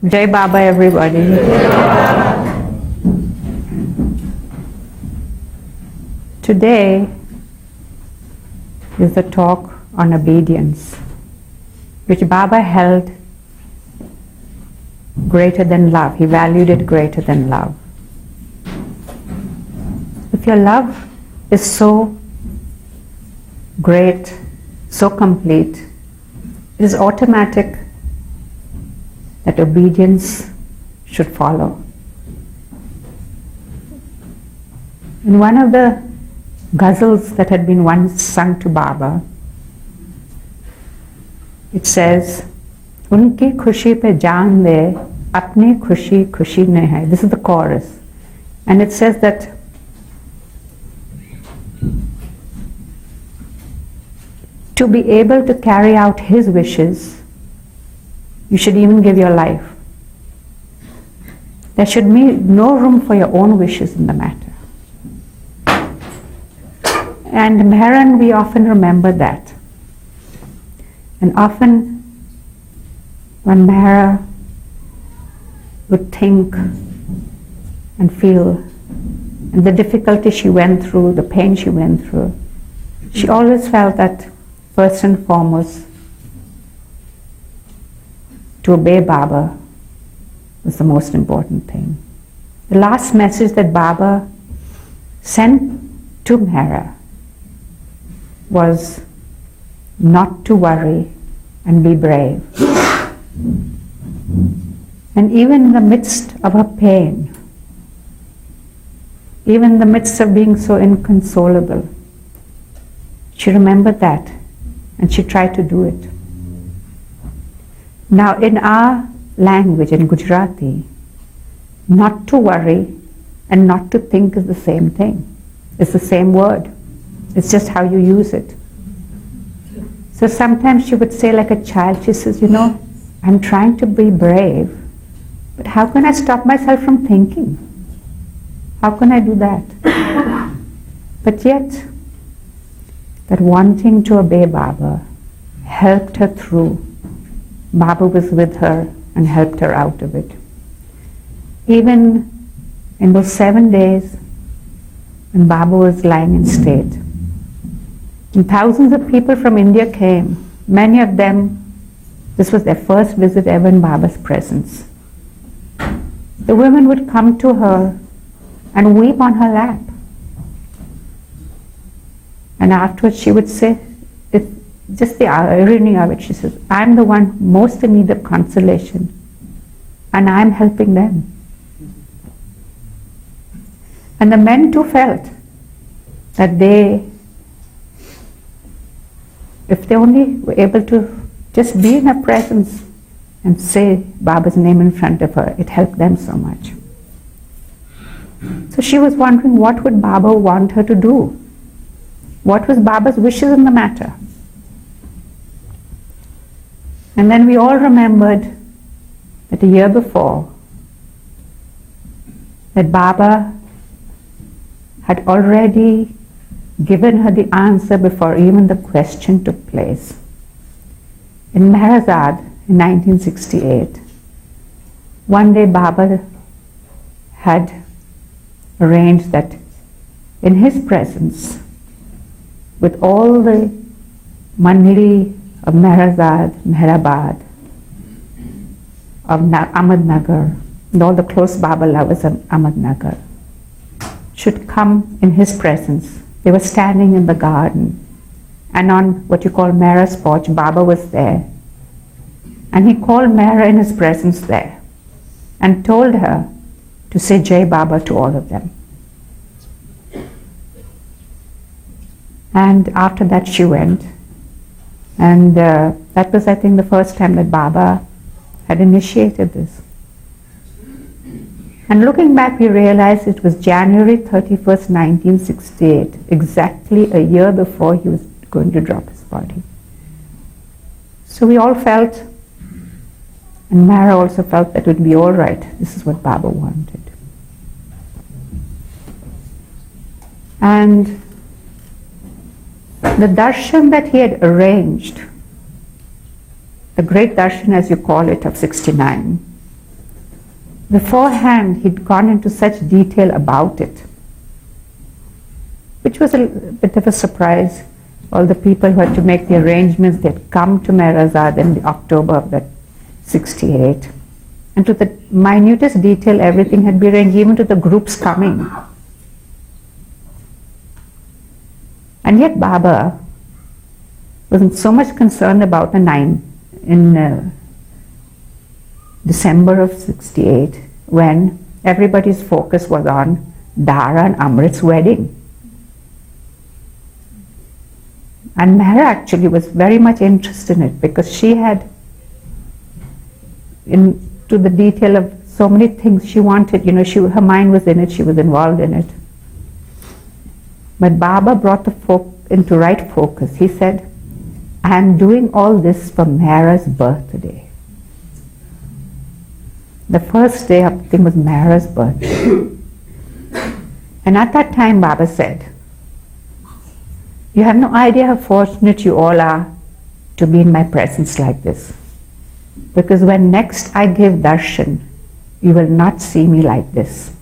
Jai Baba, everybody. Today is the talk on obedience, which Baba held greater than love. He valued it greater than love. If your love is so great, so complete, it is automatic that obedience should follow. In one of the ghazals that had been once sung to Baba, it says, "Unki khushi pe jaan de, apni khushi khushi nahi hai." This is the chorus. And it says that to be able to carry out his wishes, you should even give your life. There should be no room for your own wishes in the matter. And Mehera, we often remember that. And often when Mehera would think and feel, and the difficulty she went through, the pain she went through, she always felt that first and foremost, to obey Baba was the most important thing. The last message that Baba sent to Mehera was not to worry and be brave. And even in the midst of her pain, even in the midst of being so inconsolable, she remembered that and she tried to do it. Now in our language, in Gujarati, not to worry and not to think is the same thing. It's the same word. It's just how you use it. So sometimes she would say like a child, she says, I'm trying to be brave, but how can I stop myself from thinking? How can I do that? But yet, that wanting to obey Baba helped her through. Baba was with her and helped her out of it. Even in those 7 days when Baba was lying in state, and thousands of people from India came. Many of them, this was their first visit ever in Baba's presence. The women would come to her and weep on her lap. And afterwards she would say, it's just the irony of it, she says, I'm the one most in need of consolation and I'm helping them. And the men too felt that if they only were able to just be in her presence and say Baba's name in front of her, it helped them so much. So she was wondering, what would Baba want her to do? What was Baba's wishes in the matter? And then we all remembered that a year before, that Baba had already given her the answer before even the question took place. In Mehera in 1968, one day Baba had arranged that in his presence, with all the mandali of Mehera, Meherabad, of Ahmednagar, and all the close Baba lovers of Ahmednagar, should come in his presence. They were standing in the garden, and on what you call Mehera's porch, Baba was there. And he called Mehera in his presence there and told her to say Jai Baba to all of them. And after that she went. And that was, I think, the first time that Baba had initiated this. And looking back, we realized it was January 31st, 1968, exactly a year before he was going to drop his body. So we all felt, and Mehera also felt, that it would be all right. This is what Baba wanted. And the darshan that he had arranged, the great darshan as you call it, of 69, beforehand he'd gone into such detail about it, which was a bit of a surprise. All the people who had to make the arrangements, they'd come to Mehera in October of that 68. And to the minutest detail, everything had been arranged, even to the groups coming. And yet Baba wasn't so much concerned about the 9 in December of 68, when everybody's focus was on Dara and Amrit's wedding. And Mehera actually was very much interested in it, because she had, to the detail of so many things she wanted, her mind was in it, she was involved in it. But Baba brought the into right focus. He said, I am doing all this for Mehera's birthday. The first day of the thing was Mehera's birthday. And at that time Baba said, you have no idea how fortunate you all are to be in my presence like this. Because when next I give darshan, you will not see me like this.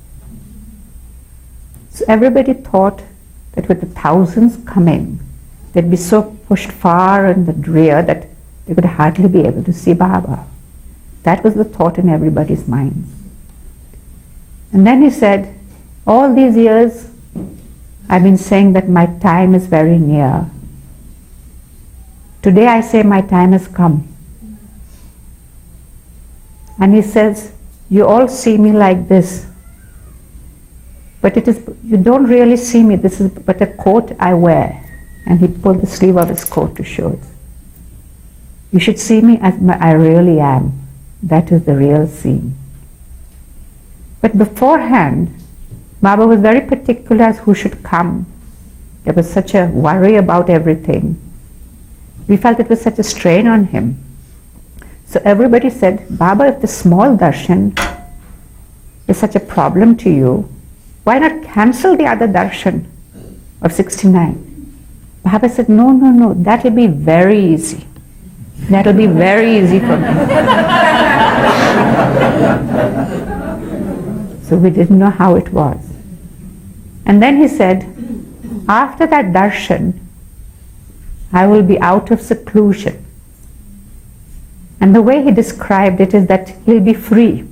So everybody thought that with the thousands coming, they'd be so pushed far in the rear that they would hardly be able to see Baba. That was the thought in everybody's minds. And then he said, all these years I've been saying that my time is very near. Today I say my time has come. And he says, you all see me like this, but you don't really see me, this is but a coat I wear. And he pulled the sleeve of his coat to show it. You should see me as I really am. That is the real scene. But beforehand, Baba was very particular as who should come. There was such a worry about everything. We felt it was such a strain on him. So everybody said, Baba, if the small darshan is such a problem to you, why not cancel the other darshan of 69? Baba said, no, that will be very easy. That will be very easy for me. So we didn't know how it was. And then he said, after that darshan, I will be out of seclusion. And the way he described it is that he'll be free.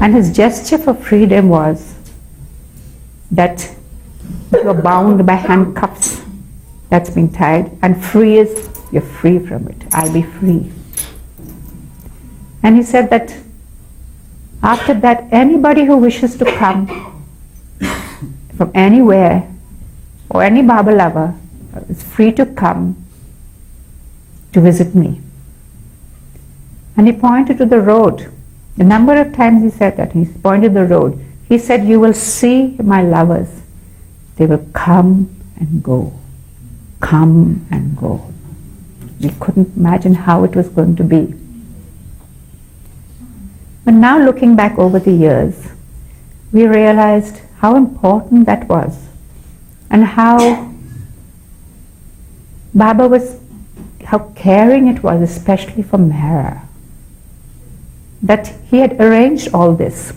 And his gesture for freedom was that you're bound by handcuffs that's been tied, and free is you're free from it. I'll be free. And he said that after that, anybody who wishes to come from anywhere or any Baba lover is free to come to visit me. And he pointed to the road. A number of times he said that. He pointed the road. He said, you will see my lovers. They will come and go. Come and go. We couldn't imagine how it was going to be. But now looking back over the years, we realized how important that was, and how Baba was, how caring it was, especially for Mehera, that he had arranged all this.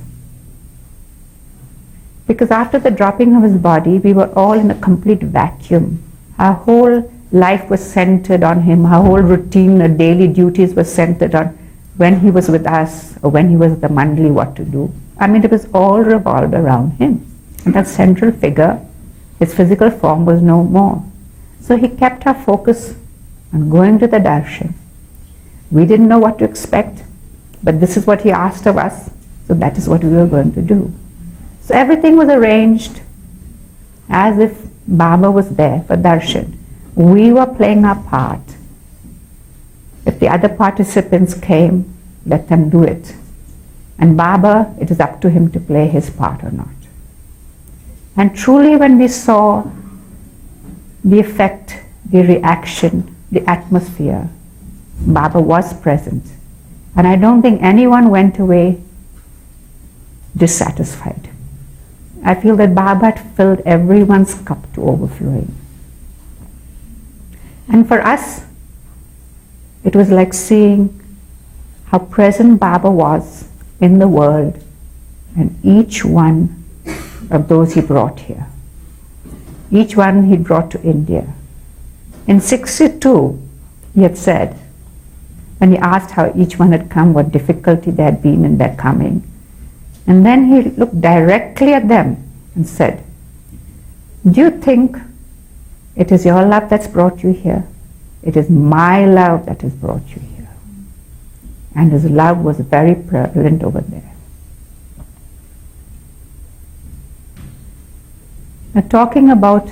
Because after the dropping of his body, we were all in a complete vacuum. Our whole life was centered on him. Our whole routine, our daily duties were centered on when he was with us or when he was at the mandali, what to do. I mean, it was all revolved around him. And that central figure, his physical form, was no more. So he kept our focus on going to the darshan. We didn't know what to expect, but this is what he asked of us, so that is what we were going to do. So everything was arranged as if Baba was there for darshan. We were playing our part. If the other participants came, let them do it. And Baba, it is up to him to play his part or not. And truly when we saw the effect, the reaction, the atmosphere, Baba was present. And I don't think anyone went away dissatisfied. I feel that Baba had filled everyone's cup to overflowing. And for us, it was like seeing how present Baba was in the world, and each one of those he brought here. Each one he brought to India. In 62, he had said, when he asked how each one had come, what difficulty there had been in their coming. And then he looked directly at them and said, do you think it is your love that's brought you here? It is my love that has brought you here. And his love was very prevalent over there. Now, talking about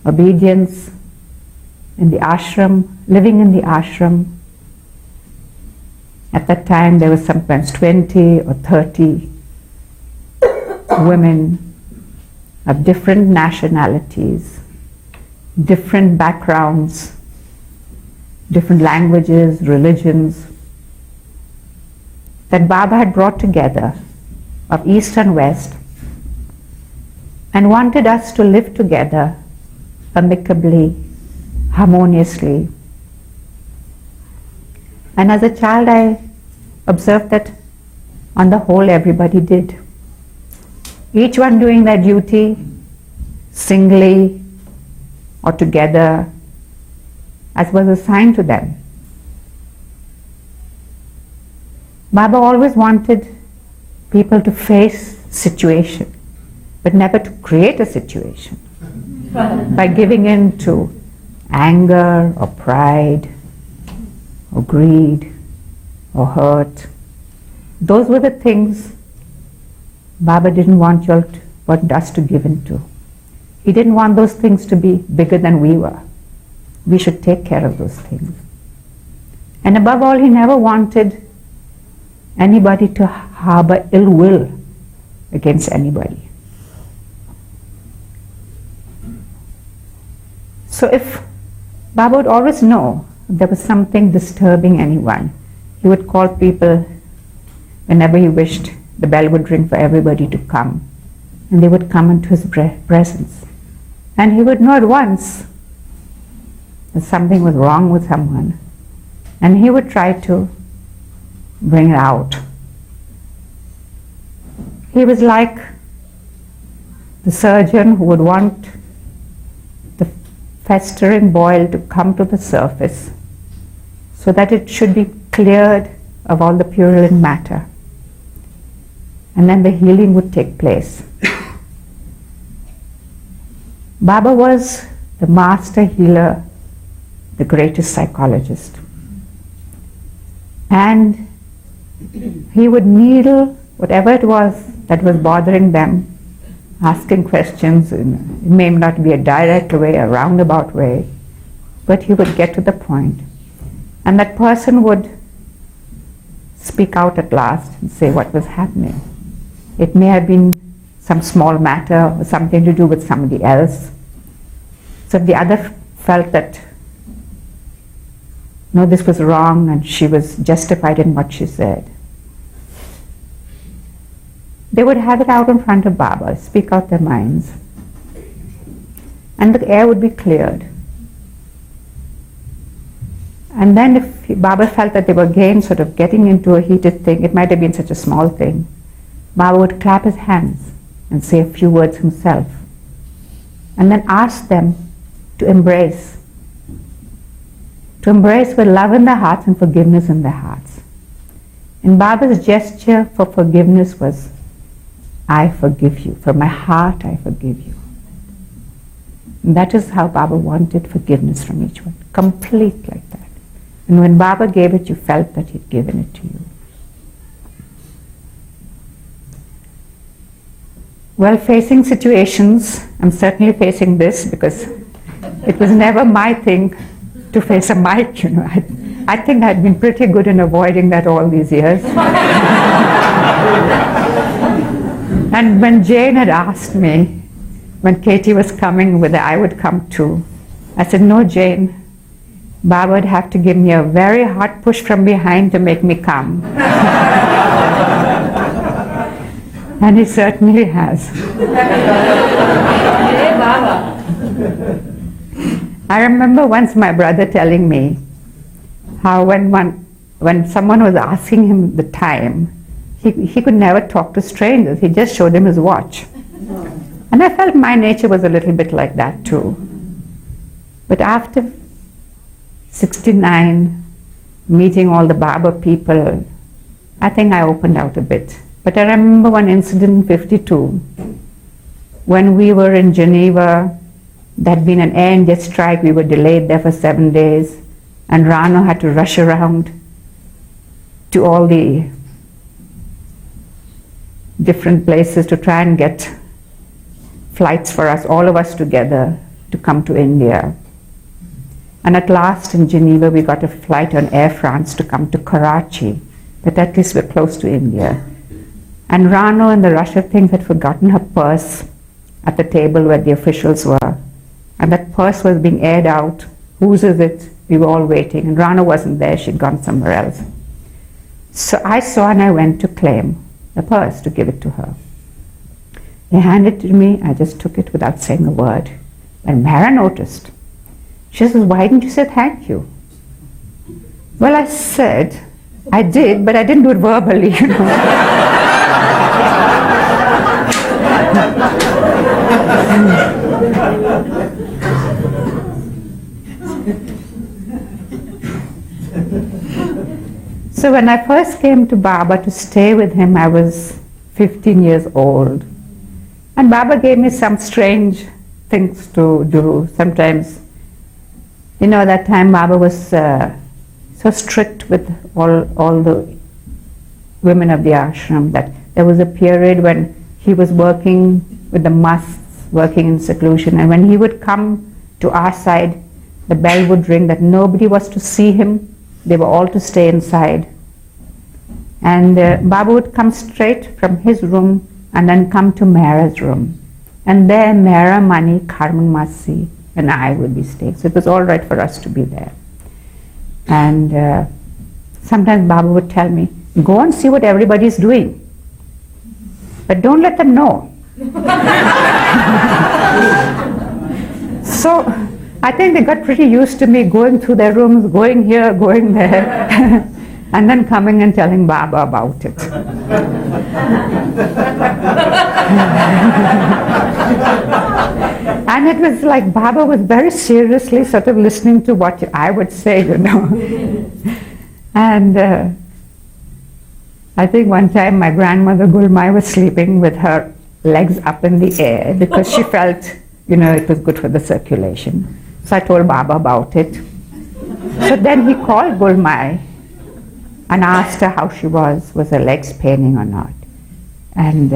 obedience in the ashram, living in the ashram, at that time there were sometimes 20 or 30 women of different nationalities, different backgrounds, different languages, religions, that Baba had brought together of East and West and wanted us to live together amicably, harmoniously. And as a child I observed that on the whole everybody did. Each one doing their duty singly or together as was assigned to them. Baba always wanted people to face situation, but never to create a situation by giving in to anger or pride or greed or hurt. Those were the things Baba didn't want us to give in to. He didn't want those things to be bigger than we were. We should take care of those things. And above all, he never wanted anybody to harbor ill will against anybody. So if Baba would always know if there was something disturbing anyone, he would call people whenever he wished. The bell would ring for everybody to come, and they would come into his presence. And he would know at once that something was wrong with someone, and he would try to bring it out. He was like the surgeon who would want the festering boil to come to the surface so that it should be cleared of all the purulent matter. And then the healing would take place. Baba was the master healer, the greatest psychologist. And he would needle whatever it was that was bothering them, asking questions. It may not be a direct way, a roundabout way, but he would get to the point. And that person would speak out at last and say what was happening. It may have been some small matter or something to do with somebody else. So if the other felt that, no, this was wrong and she was justified in what she said, they would have it out in front of Baba, speak out their minds, and the air would be cleared. And then if Baba felt that they were again sort of getting into a heated thing, it might have been such a small thing, Baba would clap his hands and say a few words himself, and then ask them to embrace with love in their hearts and forgiveness in their hearts. And Baba's gesture for forgiveness was, I forgive you. From my heart, I forgive you. And that is how Baba wanted forgiveness from each one. Complete like that. And when Baba gave it, you felt that he'd given it to you. Well, facing situations, I'm certainly facing this because it was never my thing to face a mic, you know. I think I'd been pretty good in avoiding that all these years. And when Jane had asked me, when Katie was coming, whether I would come too, I said, no, Jane, Baba would have to give me a very hard push from behind to make me come. And he certainly has. I remember once my brother telling me how when one when someone was asking him the time, he could never talk to strangers. He just showed him his watch. And I felt my nature was a little bit like that too. But after 69, meeting all the Baba people, I think I opened out a bit. But I remember one incident in 52, when we were in Geneva. There had been an Air India strike. We were delayed there for 7 days. And Rano had to rush around to all the different places to try and get flights for us, all of us together, to come to India. And at last in Geneva we got a flight on Air France to come to Karachi, but at least we're close to India. And Rano, in the rush of things, had forgotten her purse at the table where the officials were. And that purse was being aired out. Whose is it? We were all waiting. And Rano wasn't there. She'd gone somewhere else. So I saw and I went to claim the purse, to give it to her. They handed it to me. I just took it without saying a word. And Mehera noticed. She says, why didn't you say thank you? Well, I said, I did, but I didn't do it verbally, you know. So when I first came to Baba to stay with him, I was 15 years old. And Baba gave me some strange things to do. Sometimes, you know, that time Baba was so strict with all the women of the ashram that there was a period when he was working with the musts, working in seclusion, and when he would come to our side, the bell would ring that nobody was to see him. They were all to stay inside. And Baba would come straight from his room and then come to Mehera's room. And there Mehera, Mani, Carmen Masi and I would be staying. So it was all right for us to be there. And sometimes Baba would tell me, go and see what everybody's doing, but don't let them know. So I think they got pretty used to me going through their rooms, going here, going there, and then coming and telling Baba about it. And it was like Baba was very seriously sort of listening to what I would say, you know. And I think one time my grandmother Gulmai was sleeping with her legs up in the air because she felt, you know, it was good for the circulation. So I told Baba about it. So then he called Gulmai and asked her how she was her legs paining or not. And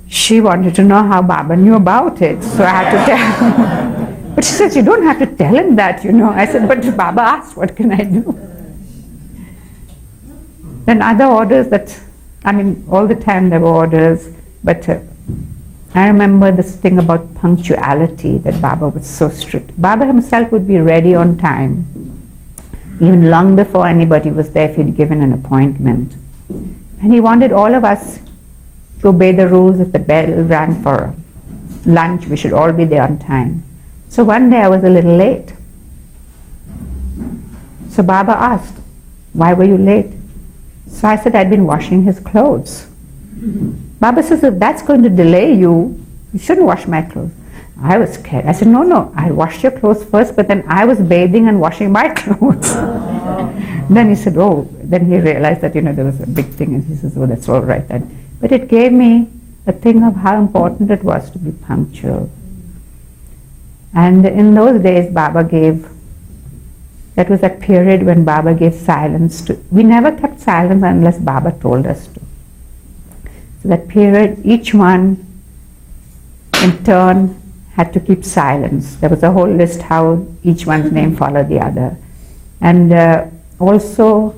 she wanted to know how Baba knew about it, so I had to tell her. But she said, you don't have to tell him that, you know. I said, but Baba asked, what can I do? Then other orders that, I mean, all the time there were orders, but I remember this thing about punctuality, that Baba was so strict. Baba himself would be ready on time, even long before anybody was there if he'd given an appointment. And he wanted all of us to obey the rules. If the bell rang for lunch, we should all be there on time. So one day I was a little late. So Baba asked, why were you late? So I said I'd been washing his clothes. Baba says, if that's going to delay you, you shouldn't wash my clothes. I was scared. I said, no, I washed your clothes first, but then I was bathing and washing my clothes. Then he said, oh, then he realized that, you know, there was a big thing, and he says, oh, that's all right then. But it gave me a thing of how important it was to be punctual. And in those days, Baba gave, that was that period when Baba gave silence to, we never kept silence unless Baba told us to. So that period, each one in turn had to keep silence. There was a whole list how each one's name followed the other. And also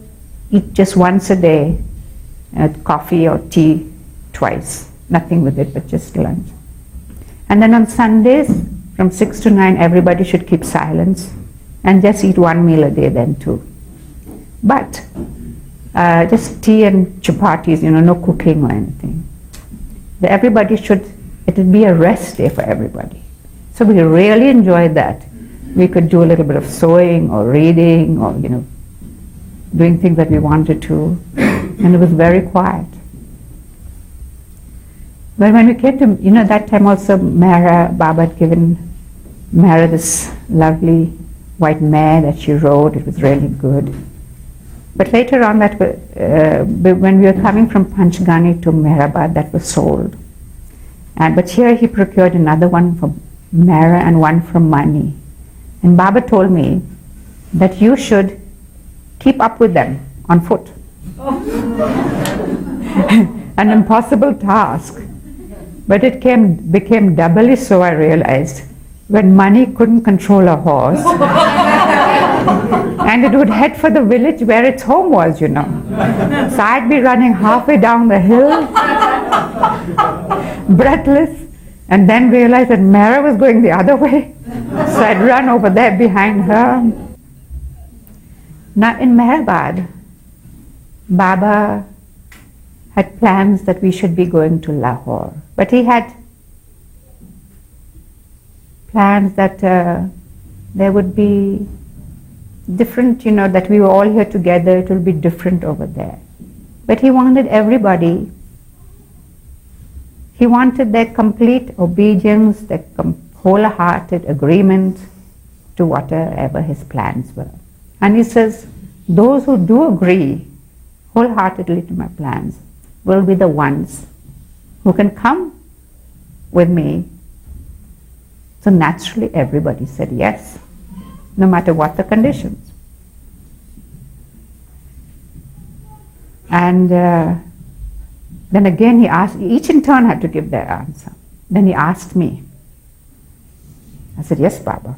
eat just once a day, coffee or tea twice, nothing with it but just lunch. And then on Sundays from 6 to 9 everybody should keep silence and just eat one meal a day then too. But just tea and chapatis, you know, no cooking or anything. Everybody should, it would be a rest day for everybody. So we really enjoyed that. We could do a little bit of sewing or reading or, you know, doing things that we wanted to, and it was very quiet. But when we came to, that time also Mehera, Baba had given Mehera this lovely white mare that she rode. It was really good. But later on, when we were coming from Panchgani to Meherabad, that was sold. But here he procured another one for Mehera and one from Mani. And Baba told me that you should keep up with them on foot. An impossible task. But it became doubly so, I realized, when Mani couldn't control a horse. And it would head for the village where its home was, So I'd be running halfway down the hill, breathless, and then realized that Mehera was going the other way. So I'd run over there behind her. Now in Meherabad, Baba had plans that we should be going to Lahore. But he had plans that there would be different, that we were all here together, it will be different over there. But he wanted everybody, he wanted their complete obedience, their wholehearted agreement to whatever his plans were. And he says, those who do agree wholeheartedly to my plans will be the ones who can come with me. So naturally everybody said yes, no matter what the conditions. And then again he asked, each in turn had to give their answer. Then he asked me. I said, yes, Baba.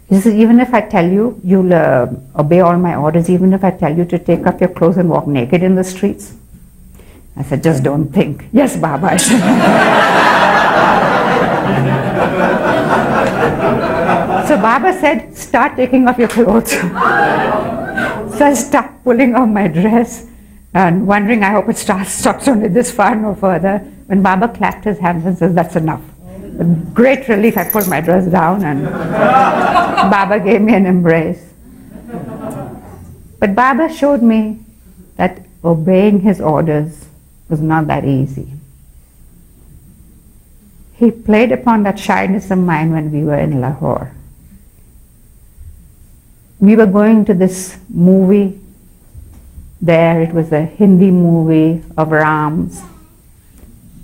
He said, even if I tell you, you'll obey all my orders, even if I tell you to take off your clothes and walk naked in the streets? I said, just don't think. Yes, Baba. I said. So Baba said, start taking off your clothes. So I start pulling off my dress and wondering, I hope it stops only this far, no further. When Baba clapped his hands and says, that's enough. With great relief, I pulled my dress down and Baba gave me an embrace. But Baba showed me that obeying his orders was not that easy. He played upon that shyness of mine when we were in Lahore. We were going to this movie there. It was a Hindi movie of Rams.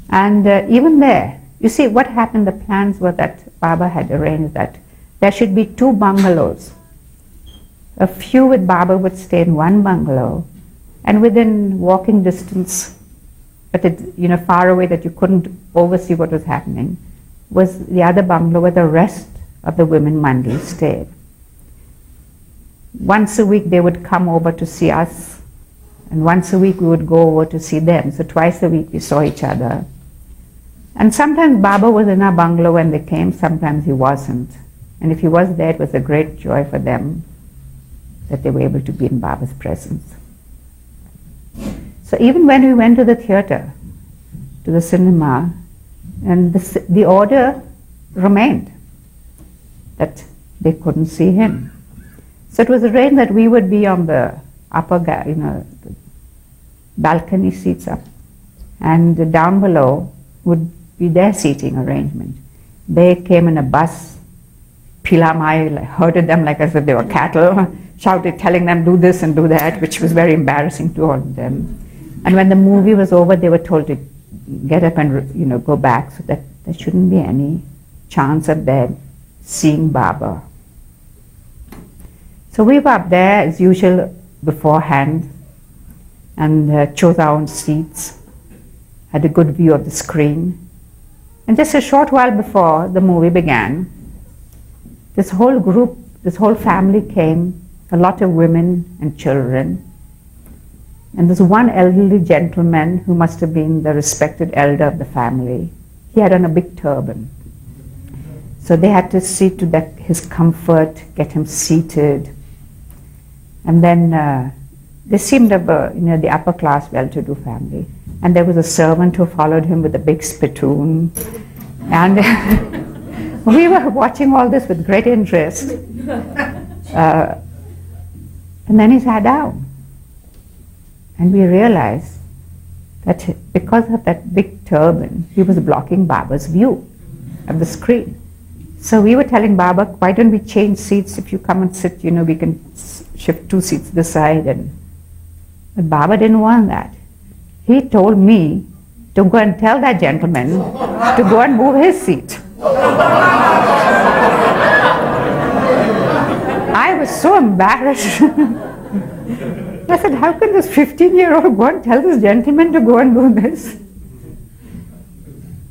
And even there, you see what happened, the plans were that Baba had arranged that there should be 2 bungalows. A few with Baba would stay in one bungalow, and within walking distance, but it, far away that you couldn't oversee what was happening, was the other bungalow where the rest of the women mandali stayed. Once a week they would come over to see us, and once a week we would go over to see them. So twice a week we saw each other. And sometimes Baba was in our bungalow when they came, sometimes he wasn't. And if he was there, it was a great joy for them that they were able to be in Baba's presence. So even when we went to the theatre, to the cinema, and the order remained that they couldn't see him. So it was arranged that we would be on the upper, the balcony seats up, and down below would be their seating arrangement. They came in a bus. Pilamai herded them like as if they were cattle, shouted, telling them do this and do that, which was very embarrassing to all of them. And when the movie was over, they were told to get up and go back, so that there shouldn't be any chance of them seeing Baba. So we were up there as usual beforehand, and chose our own seats, had a good view of the screen. And just a short while before the movie began, this whole group, this whole family came, a lot of women and children. And there's one elderly gentleman who must have been the respected elder of the family. He had on a big turban. So they had to see to his comfort, get him seated. And then they seemed of the upper class, well-to-do family. And there was a servant who followed him with a big spittoon. And we were watching all this with great interest. And then he sat down. And we realized that because of that big turban, he was blocking Baba's view of the screen. So we were telling Baba, why don't we change seats? If you come and sit, we can shift 2 seats this side. But Baba didn't want that. He told me to go and tell that gentleman to go and move his seat. I was so embarrassed. I said, how can this 15-year-old go and tell this gentleman to go and do this?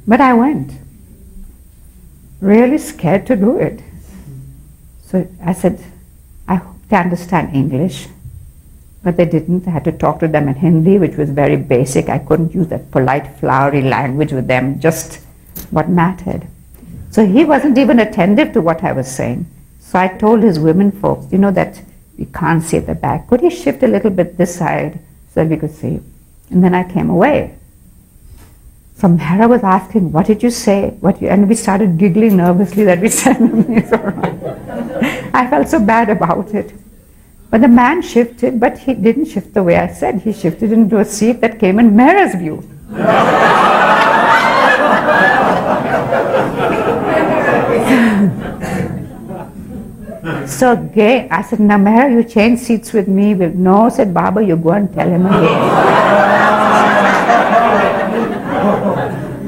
But I went, really scared to do it. So I said, I hope they understand English. But they didn't. I had to talk to them in Hindi, which was very basic. I couldn't use that polite, flowery language with them, just what mattered. So he wasn't even attentive to what I was saying. So I told his women folks, that we can't see at the back. Could he shift a little bit this side so that we could see? And then I came away. So Mehera was asking, what did you say? And we started giggling nervously that we said, I felt so bad about it. But the man shifted, but he didn't shift the way I said. He shifted into a seat that came in Mehera's view. So again, I said, now Mehera, you change seats with me. No, said Baba, you go and tell him again.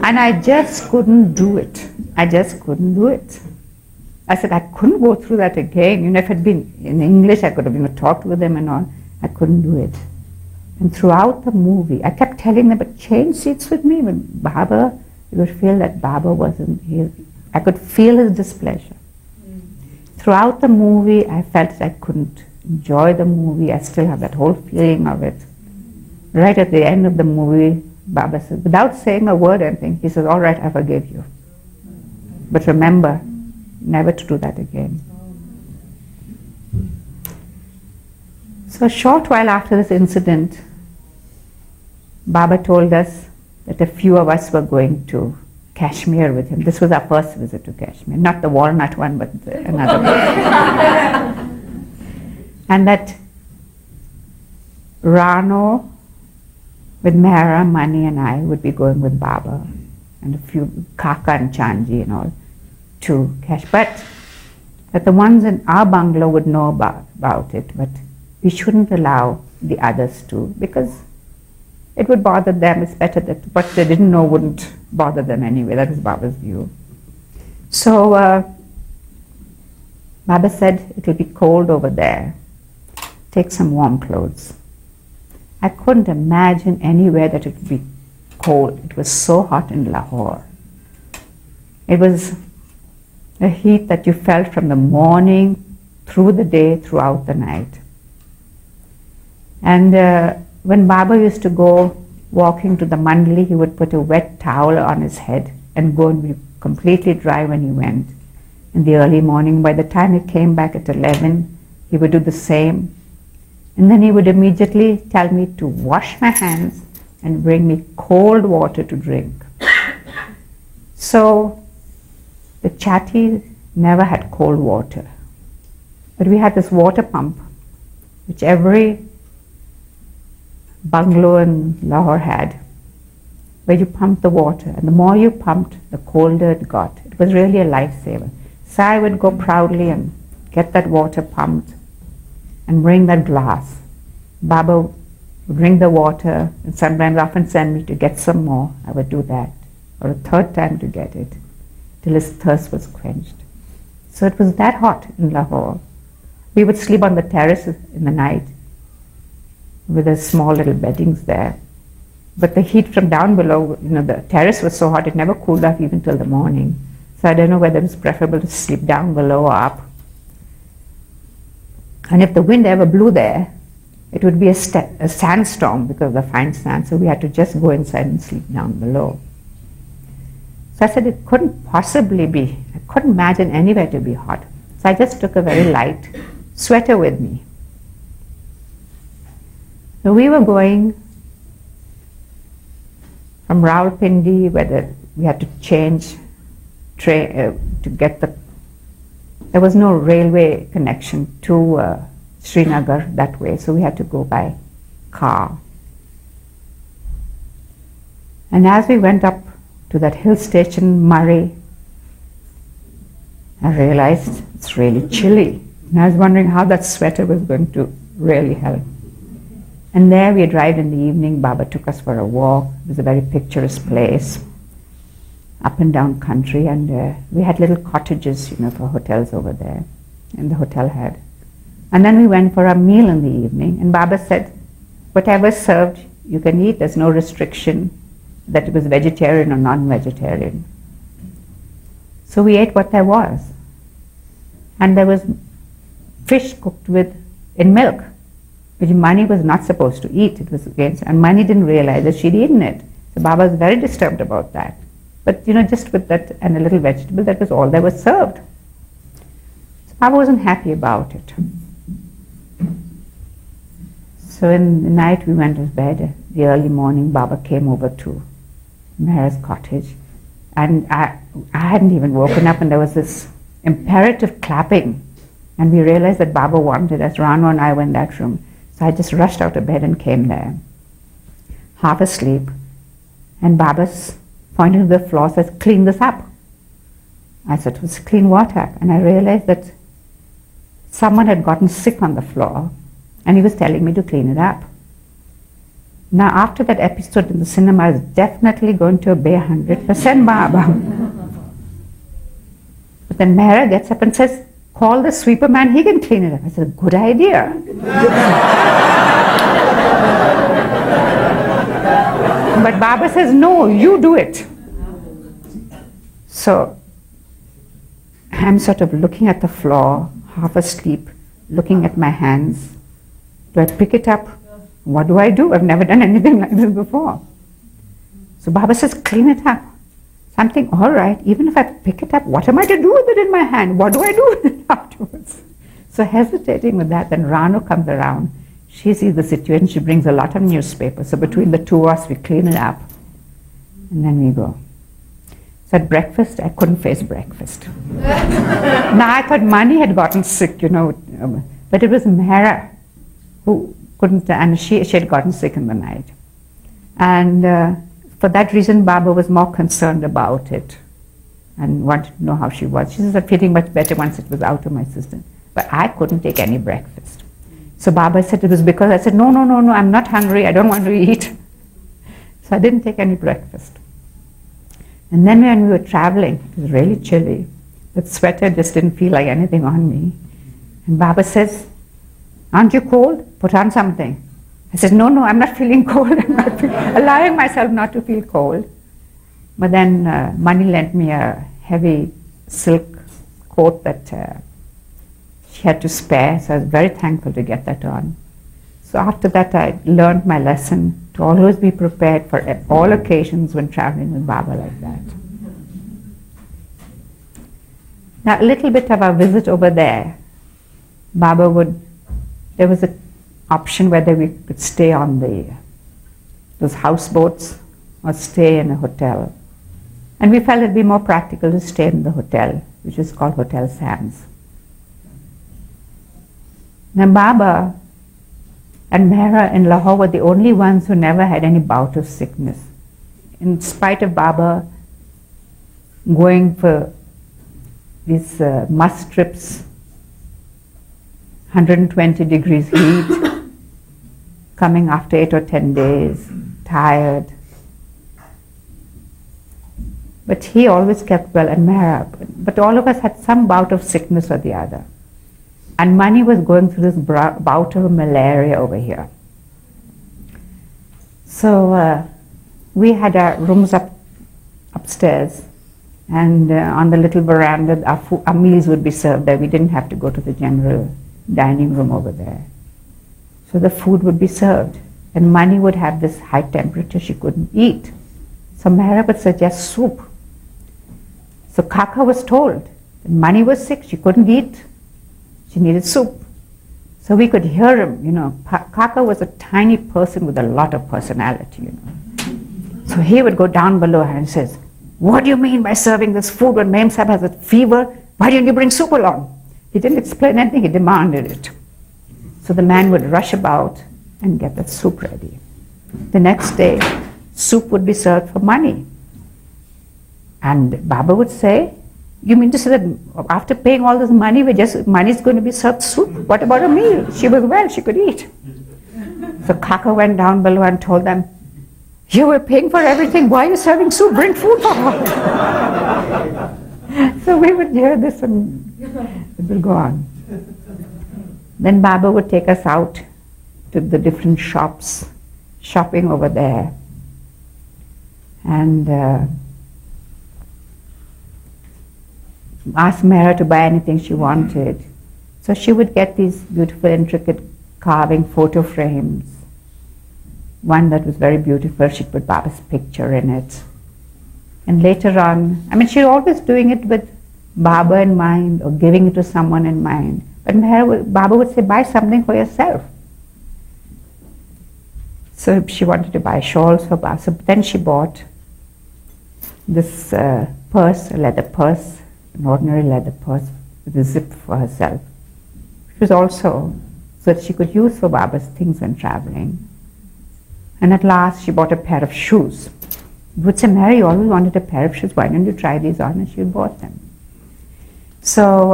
And I just couldn't do it. I said, I couldn't go through that again. If it had been in English, I could have talked with them and all. I couldn't do it. And throughout the movie, I kept telling them, but change seats with me. But Baba, you would feel that Baba wasn't here. I could feel his displeasure. Throughout the movie, I felt that I couldn't enjoy the movie. I still have that whole feeling of it. Right at the end of the movie, Baba said, without saying a word or anything, he says, all right, I forgive you. But remember, never to do that again. So a short while after this incident, Baba told us that a few of us were going to Kashmir with him. This was our first visit to Kashmir, not the walnut one, but another one. And that Rano with Mehera, Mani and I would be going with Baba and a few Kaka and Chanji and all to Kashmir. But that the ones in our bungalow would know about it, but we shouldn't allow the others to, because it would bother them. It's better that what they didn't know wouldn't bother them anyway. That was Baba's view. So Baba said, it will be cold over there. Take some warm clothes. I couldn't imagine anywhere that it would be cold. It was so hot in Lahore. It was a heat that you felt from the morning through the day, throughout the night. And when Baba used to go walking to the mandali, he would put a wet towel on his head and go and be completely dry when he went. In the early morning, by the time he came back at 11, he would do the same. And then he would immediately tell me to wash my hands and bring me cold water to drink. So the chatty never had cold water. But we had this water pump, which every bungalow in Lahore had, where you pumped the water. And the more you pumped, the colder it got. It was really a lifesaver. So I would go proudly and get that water pumped and bring that glass. Baba would bring the water and sometimes often send me to get some more. I would do that, or a third time to get it, till his thirst was quenched. So it was that hot in Lahore. We would sleep on the terrace in the night with the small little beddings there. But the heat from down below, the terrace was so hot, it never cooled off even till the morning. So I don't know whether it was preferable to sleep down below or up. And if the wind ever blew there, it would be a sandstorm because of the fine sand, so we had to just go inside and sleep down below. So I said it couldn't possibly be, I couldn't imagine anywhere to be hot. So I just took a very light sweater with me. So we were going from Rawalpindi, where we had to change train to get there was no railway connection to Srinagar that way, so we had to go by car. And as we went up to that hill station, Murray, I realized it's really chilly. And I was wondering how that sweater was going to really help. And there we arrived in the evening. Baba took us for a walk. It was a very picturesque place, up and down country, and we had little cottages, for hotels over there, and the hotel had. And then we went for a meal in the evening, and Baba said, whatever's served, you can eat. There's no restriction that it was vegetarian or non-vegetarian. So we ate what there was. And there was fish cooked in milk, which Mani was not supposed to eat. It was against, and Mani didn't realize that she'd eaten it. So Baba was very disturbed about that. But just with that and a little vegetable, that was all that was served. So Baba wasn't happy about it. So in the night we went to bed. The early morning, Baba came over to Mehera's cottage, and I hadn't even woken up, and there was this imperative clapping, and we realized that Baba wanted us. Rano and I were in that room. So I just rushed out of bed and came there, half asleep, and Baba's pointed to the floor, says, clean this up. I said, it was clean water. And I realized that someone had gotten sick on the floor, and he was telling me to clean it up. Now, after that episode in the cinema, I was definitely going to obey 100% Baba. But then Mehera gets up and says, call the sweeper man, he can clean it up. I said, good idea. But Baba says, no, you do it. So I'm sort of looking at the floor, half asleep, looking at my hands. Do I pick it up? What do I do? I've never done anything like this before. So Baba says, clean it up. So I'm thinking, all right, even if I pick it up, what am I to do with it in my hand? What do I do with it afterwards? So hesitating with that, then Rano comes around. She sees the situation. She brings a lot of newspapers. So between the two of us, we clean it up. And then we go. So at breakfast, I couldn't face breakfast. Now I thought Mani had gotten sick, but it was Mehera who couldn't, and she had gotten sick in the night. And for that reason, Baba was more concerned about it and wanted to know how she was. She was feeling much better once it was out of my system. But I couldn't take any breakfast. So Baba said it was because I said, no, I'm not hungry. I don't want to eat. So I didn't take any breakfast. And then when we were traveling, it was really chilly. The sweater just didn't feel like anything on me. And Baba says, aren't you cold? Put on something. I said, no, I'm not feeling cold. I'm not allowing myself not to feel cold. But then Mani lent me a heavy silk coat that she had to spare, so I was very thankful to get that on. So after that, I learned my lesson to always be prepared for all occasions when traveling with Baba like that. Now, a little bit of our visit over there, there was an option whether we could stay on those houseboats or stay in a hotel. And we felt it'd be more practical to stay in the hotel, which is called Hotel Sam's. Now Baba and Mehera in Lahore were the only ones who never had any bout of sickness. In spite of Baba going for these must trips, 120 degrees heat, coming after 8 or 10 days, tired. But he always kept well, and Mehera. But all of us had some bout of sickness or the other. And Mani was going through this bout of malaria over here. So we had our rooms upstairs, and on the little veranda, our meals would be served there. We didn't have to go to the general dining room over there. So the food would be served, and Mani would have this high temperature she couldn't eat. So Mehera would suggest soup. So Kaka was told that Mani was sick, she couldn't eat. She needed soup. So we could hear him, Kaka was a tiny person with a lot of personality, So he would go down below her and says, what do you mean by serving this food when Mem Sahib has a fever? Why didn't you bring soup along? He didn't explain anything, he demanded it. So the man would rush about and get the soup ready. The next day, soup would be served for money. And Baba would say, you mean to say that after paying all this money, money is going to be served soup? What about a meal? She was well, she could eat. So Kaka went down below and told them, you were paying for everything, why are you serving soup? Bring food for her. So we would hear this and it would go on. Then Baba would take us out to the different shops, shopping over there. And ask Mehera to buy anything she wanted. So she would get these beautiful, intricate carving photo frames. One that was very beautiful, she'd put Baba's picture in it. And later on, I mean, she was always doing it with Baba in mind or giving it to someone in mind. But Baba would say, buy something for yourself. So she wanted to buy shawls for Baba. So then she bought this purse, a leather purse, an ordinary leather purse with a zip for herself. It was also so that she could use for Baba's things when traveling. And at last she bought a pair of shoes. You would say, Mary, you always wanted a pair of shoes, why don't you try these on? And she bought them. So,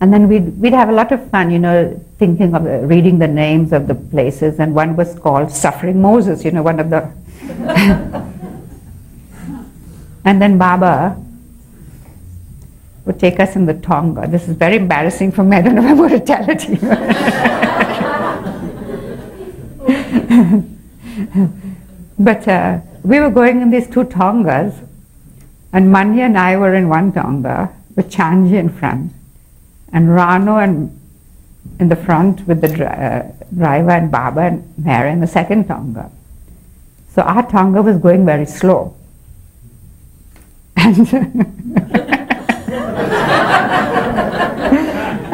and then we'd have a lot of fun, thinking of reading the names of the places, and one was called Suffering Moses, one of the... And then Baba would take us in the Tonga. This is very embarrassing for me, I don't know if I'm going to tell it to you. But we were going in these two Tongas, and Manya and I were in one Tonga, with Chanji in front, and Rano in the front with the driver, and Baba and Mehera in the second Tonga. So our Tonga was going very slow.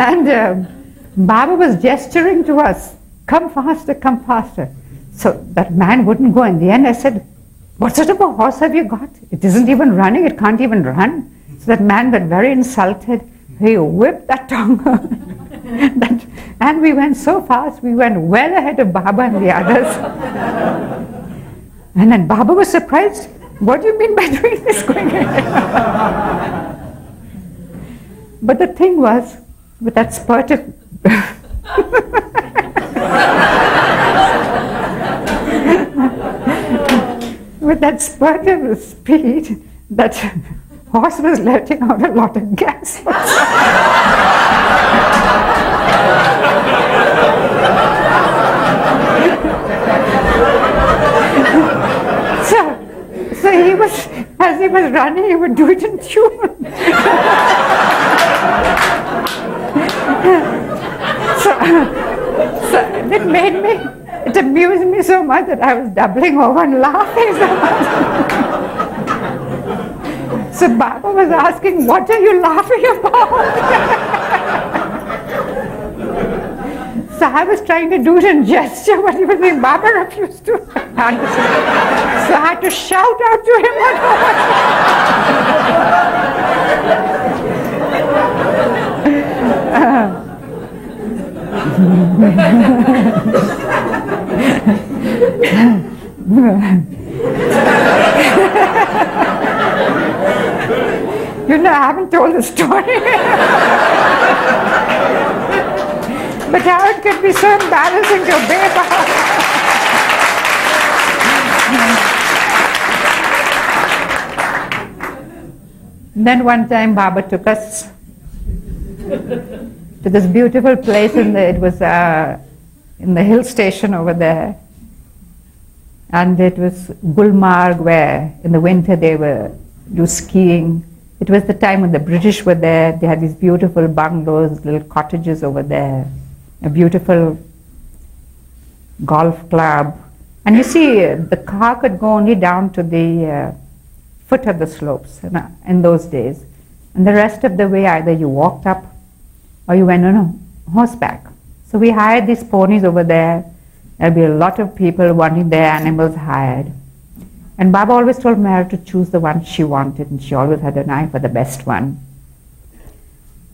And Baba was gesturing to us, come faster, come faster. So that man wouldn't go. In the end I said, what sort of a horse have you got? It isn't even running, it can't even run. So that man got very insulted. He whipped that Tonga. And we went so fast, we went well ahead of Baba and the others. And then Baba was surprised. What do you mean by doing this going ahead? But the thing was, with that spurt of with that spurt of speed, that horse was letting out a lot of gas. So he was, as he was running, he would do it in tune. So it amused me so much that I was doubling over and laughing so much. So Baba was asking, what are you laughing about? So I was trying to do it in gesture, but he was saying, Baba refused to understand. So I had to shout out to him. I haven't told the story. But how it could be so embarrassing to obey Baba. Then one time Baba took us to this beautiful place it was in the hill station over there. And it was Gulmarg, where in the winter they were do skiing. It was the time when the British were there. They had these beautiful bungalows, little cottages over there, a beautiful golf club. And you see, the car could go only down to the foot of the slopes in those days. And the rest of the way, either you walked up or you went on a horseback. So we hired these ponies over there. There'll be a lot of people wanting their animals hired. And Baba always told Mehera to choose the one she wanted, and she always had an eye for the best one.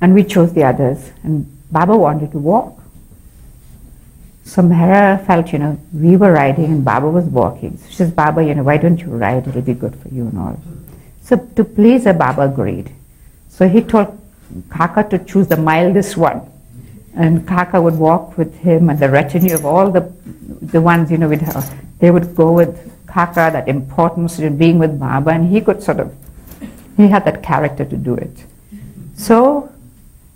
And we chose the others. And Baba wanted to walk. So Mehera felt, we were riding and Baba was walking. So she says, Baba, why don't you ride? It'll be good for you and all. So to please her, Baba agreed. So he told Kaka to choose the mildest one. And Kaka would walk with him and the retinue of all the ones, with her. They would go with Kaka, that importance in being with Baba, and he could he had that character to do it. So,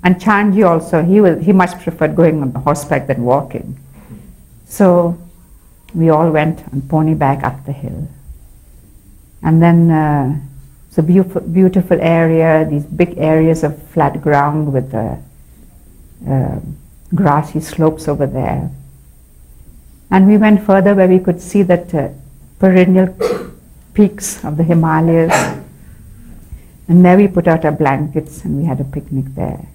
and Chandji also, he much preferred going on horseback than walking. So we all went on pony back up the hill. And then it's a beautiful area, these big areas of flat ground with grassy slopes over there. And we went further where we could see that perennial peaks of the Himalayas. And there we put out our blankets and we had a picnic there.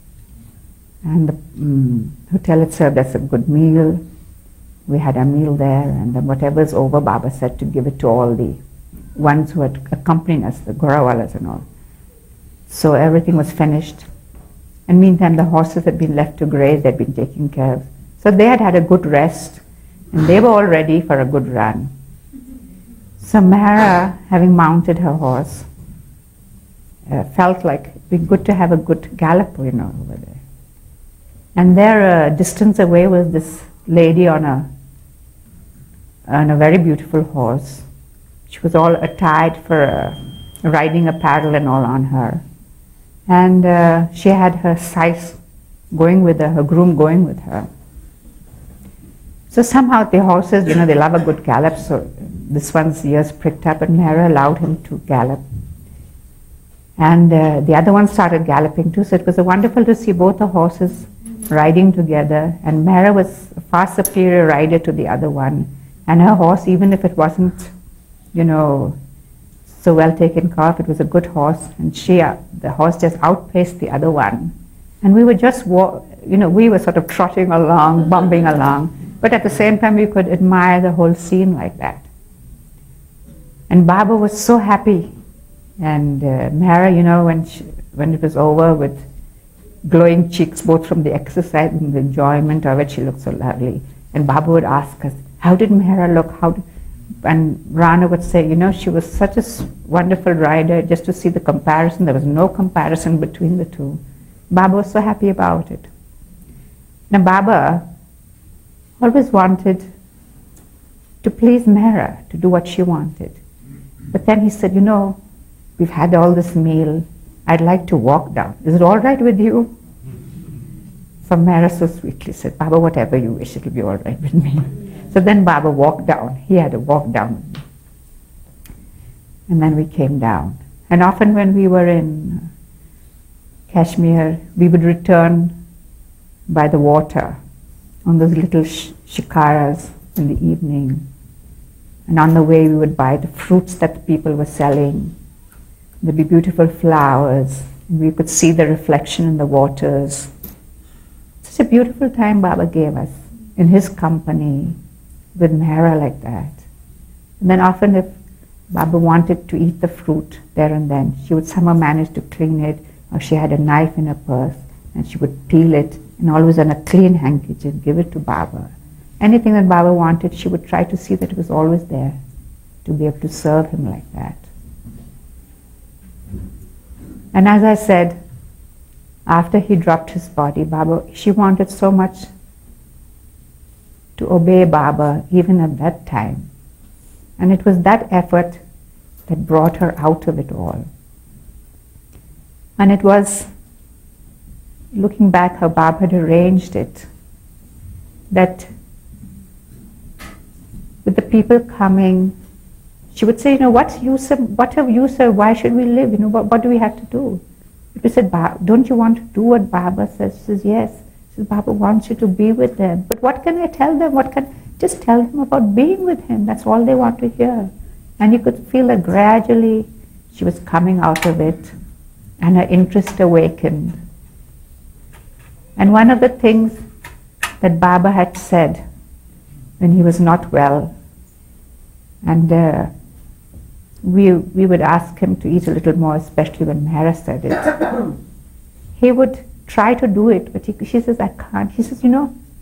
And the hotel had served us a good meal. We had a meal there, and then whatever's over, Baba said to give it to all the ones who had accompanied us, the Gorawalas and all. So everything was finished. And meantime, the horses had been left to graze, they'd been taken care of. So they had had a good rest, and they were all ready for a good run. So Mehera, having mounted her horse, felt like it'd be good to have a good gallop, over there. And there, a distance away, was this lady on a very beautiful horse. She was all attired for riding apparel and all on her. And she had her sais going with her groom going with her. So somehow the horses, they love a good gallop, so this one's ears pricked up and Mehera allowed him to gallop. And the other one started galloping too, so it was wonderful to see both the horses riding together, and Mehera was a far superior rider to the other one, and her horse, even if it wasn't, so well taken care of, it was a good horse, and the horse just outpaced the other one. And we were just, we were sort of trotting along, bumping along, but at the same time we could admire the whole scene like that. And Baba was so happy, and Mehera, when it was over, with glowing cheeks both from the exercise and the enjoyment of it, she looked so lovely. And Baba would ask us, how did Mehera look? And Rana would say, she was such a wonderful rider, just to see the comparison. There was no comparison between the two. Baba was so happy about it. Now Baba always wanted to please Mehera, to do what she wanted. But then he said, we've had all this meal, I'd like to walk down. Is it all right with you? So Mehera so sweetly said, Baba, whatever you wish, it'll be all right with me. So then Baba walked down. He had to walk down with me. And then we came down. And often when we were in Kashmir, we would return by the water on those little shikaras in the evening. And on the way we would buy the fruits that the people were selling. There'd be beautiful flowers. And we could see the reflection in the waters. Such a beautiful time Baba gave us in his company with Mehera like that. And then often if Baba wanted to eat the fruit there and then, she would somehow manage to clean it, or she had a knife in her purse and she would peel it, and always on a clean handkerchief give it to Baba. Anything that Baba wanted, she would try to see that it was always there, to be able to serve him like that. And as I said, after he dropped his body, she wanted so much to obey Baba even at that time. And it was that effort that brought her out of it all. And it was, looking back how Baba had arranged it, that with the people coming, she would say, what have you said, why should we live? What do we have to do? We said, don't you want to do what Baba says? She says, yes. She says, Baba wants you to be with them. But what can I tell them? Just tell them about being with him. That's all they want to hear. And you could feel that gradually she was coming out of it and her interest awakened. And one of the things that Baba had said when he was not well, and we would ask him to eat a little more, especially when Mehera said it. He would try to do it, but she says, I can't. She says,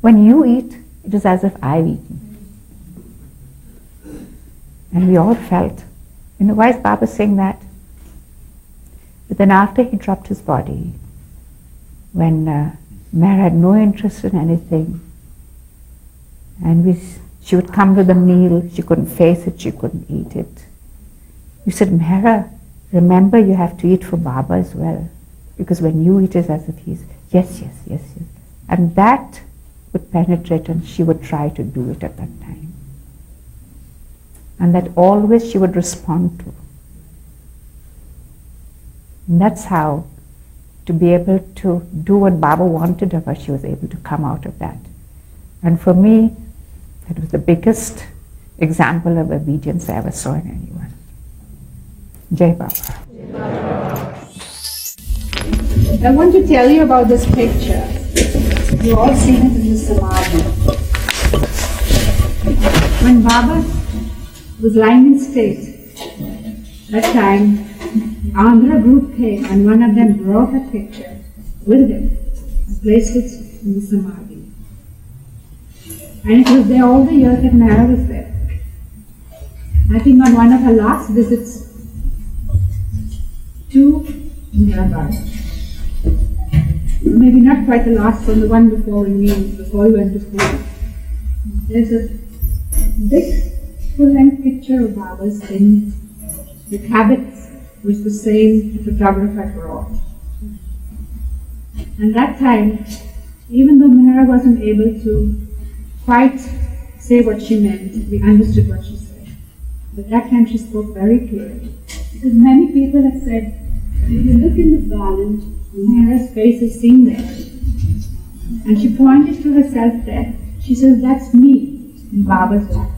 when you eat, it is as if I've eaten. And we all felt, why is Baba saying that? But then after he dropped his body, when Mehera had no interest in anything, and she would come to the meal, she couldn't face it, she couldn't eat it. We said, Mehera, remember you have to eat for Baba as well, because when you eat it as if he's, yes. And that would penetrate, and she would try to do it at that time. And that always she would respond to. And that's how, to be able to do what Baba wanted of her, she was able to come out of that. And for me, that was the biggest example of obedience I ever saw in anyone. Jai Baba. I want to tell you about this picture. You've all seen it in the Samadhi. When Baba was lying in state, that time Andhra group came and one of them brought a picture with him and placed it in the Samadhi. And it was there all the years that Mehera was there. I think on one of her last visits to Mehera, maybe not quite the last one, the one before we went to school, there's a big full-length picture of Baba's in the habits which the same photographer had brought. And that time, even though Mehera wasn't able to quite say what she meant, we understood what she said. But that time she spoke very clearly. Because many people have said, if you look in the garland, Mehera's face is seen there. And she pointed to herself there. She says, that's me in Baba's life.